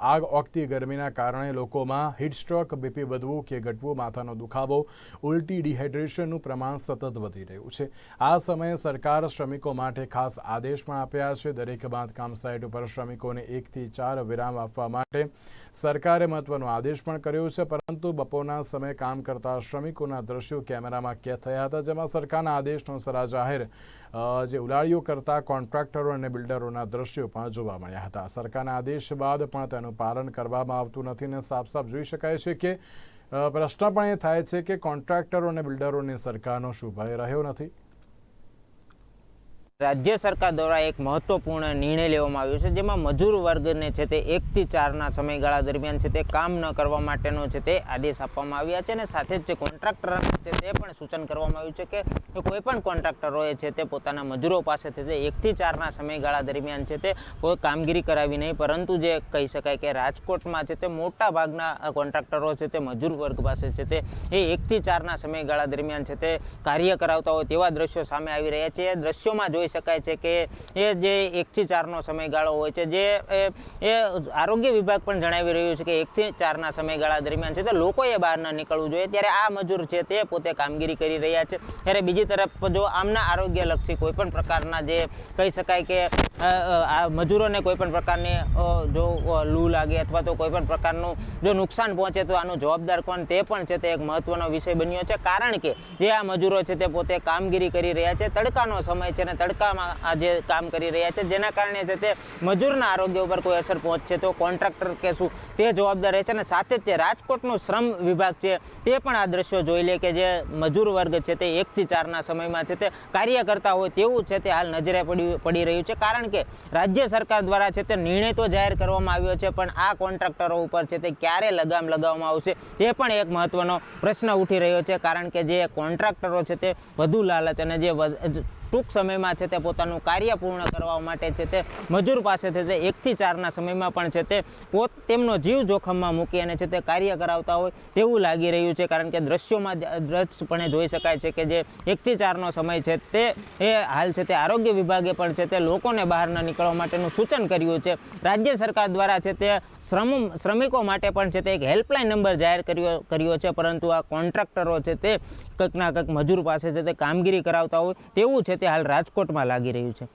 આગ ઓગતી ગરમીના કારણે લોકોમાં હીટસ્ટ્રોક, બીપી વધવું કે ઘટવું, માથાનો દુખાવો, ઉલટી, ડિહાઇડ્રેશનનું પ્રમાણ સતત વધી રહ્યું છે। આ સમયે સરકાર શ્રમિકો માટે ખાસ આદેશ પણ આપ્યા છે। દરેક બાંધકામ સાઇટ ઉપર શ્રમિકોને 1 થી 4 વિરામ આપવા માટે સરકારે મહત્વનો આદેશ પણ કર્યો છે। પરંતુ બપોરના સમયે કામ કરતા શ્રમિકોના દ્રશ્યો કેમેરામાં કેદ થયા હતા, જેમાં સરકારના આદેશનો સરાજાહેર ઉલાળીઓ કરતા કોન્ટ્રાક્ટરો અને બિલ્ડરોના દ્રશ્યો પણ જોવા મળ્યા હતા। સરકારના આદેશ બાદ પણ તેનું પાલન કરવામાં આવતું નથી અને સાફ સાફ જોઈ શકાય છે કે પ્રશ્ન પણ એ થાય છે કે કોન્ટ્રાક્ટરો અને બિલ્ડરોને સરકારનો શું ભય રહ્યો નથી। રાજ્ય સરકાર દ્વારા એક મહત્વપૂર્ણ નિર્ણય લેવામાં આવ્યો છે, જેમાં મજૂર વર્ગને છે તે 1 થી 4ના સમયગાળા દરમિયાન છે તે કામ ન કરવા માટેનો છે તે આદેશ આપવામાં આવ્યા છે અને સાથે જ જે કોન્ટ્રાક્ટર છે તે પણ સૂચન કરવામાં આવ્યું છે કે કોઈ પણ કોન્ટ્રાક્ટરોએ છે તે પોતાના મજૂરો પાસેથી 1 થી 4ના સમયગાળા દરમિયાન છે તે કોઈ કામગીરી કરાવી નહીં, પરંતુ જે કહી શકાય કે રાજકોટમાં છે તે મોટા ભાગના કોન્ટ્રાક્ટરો છે તે મજૂર વર્ગ પાસે છે તે 1 થી 4ના સમયગાળા દરમિયાન છે તે કાર્ય કરાવતા હોય તેવા દ્રશ્યો સામે આવી રહ્યા છે। દ્રશ્યોમાં જોઈ શકાય છે કે એ જે 1 થી 4નો સમયગાળો હોય છે, જે એ આરોગ્ય વિભાગ પણ જણાવી રહ્યું છે કે 1 થી 4ના સમયગાળા દરમિયાન છે તો લોકોએ બહાર ન નીકળવું જોઈએ, ત્યારે આ મજૂર છે તે પોતે કામગીરી કરી રહ્યા છે। ત્યારે બીજી તરફ જો આમના આરોગ્યલક્ષી કોઈ પણ પ્રકારના જે કહી શકાય કે આ મજૂરોને કોઈ પણ પ્રકારની જો લૂ લાગે અથવા તો કોઈ પણ પ્રકારનું જો નુકસાન પહોંચે તો આનું જવાબદાર કોણ, તે પણ છે તે એક મહત્વનો વિષય બન્યો છે। કારણ કે જે આ મજૂરો છે તે પોતે કામગીરી કરી રહ્યા છે, તડકાનો સમય છે અને તડકામાં આ જે કામ કરી રહ્યા છે, જેના કારણે છે તે મજૂરના આરોગ્ય ઉપર કોઈ અસર પહોંચશે તો કોન્ટ્રાક્ટર કે શું તે જવાબદાર રહેશે। અને સાથે જ તે રાજકોટનું શ્રમ વિભાગ છે તે પણ આ દ્રશ્યો જોઈ લે કે જે મજૂર વર્ગ છે તે 1 થી 4ના સમયમાં છે તે કાર્ય કરતા હોય તેવું છે તે હાલ નજરે પડી રહ્યું છે। કારણ કે રાજ્ય સરકાર દ્વારા છે તે નિર્ણય તો જાહેર કરવામાં આવ્યો છે, પણ આ કોન્ટ્રાક્ટરો ઉપર છે તે ક્યારે લગામ લગાવવામાં આવશે તે પણ એક મહત્વનો પ્રશ્ન ઉઠી રહ્યો છે। કારણ કે જે કોન્ટ્રાક્ટરો છે તે વધુ લાલચ અને જે ટૂંક સમયમાં છે તે પોતાનું કાર્ય પૂર્ણ કરવા માટે છે તે મજૂર પાસેથી તે 1 થી 4ના સમયમાં પણ છે તે તેમનો જીવ જોખમમાં મૂકી અને છે તે કાર્ય કરાવતા હોય તેવું લાગી રહ્યું છે। કારણ કે દ્રશ્યોમાં દ્રશ્યપણે જોઈ શકાય છે કે જે 1 થી 4નો સમય છે તે હાલ છે તે આરોગ્ય વિભાગે પણ છે તે લોકોને બહાર ન નીકળવા માટેનું સૂચન કર્યું છે। રાજ્ય સરકાર દ્વારા છે તે શ્રમિકો માટે પણ છે તે એક હેલ્પલાઇન નંબર જાહેર કર્યો છે, પરંતુ આ કોન્ટ્રાક્ટરો છે તે કંઈકના કંઈક મજૂર પાસે છે તે કામગીરી કરાવતા હોય તેવું છે તે હાલ રાજકોટમાં લાગી રહ્યું છે।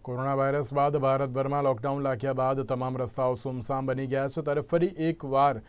કોરોના વાયરસ બાદ ભારતભરમાં લોકડાઉન લાગ્યા બાદ તમામ રસ્તાઓ સુમસામ બની ગયા છે, ત્યારે ફરી એકવાર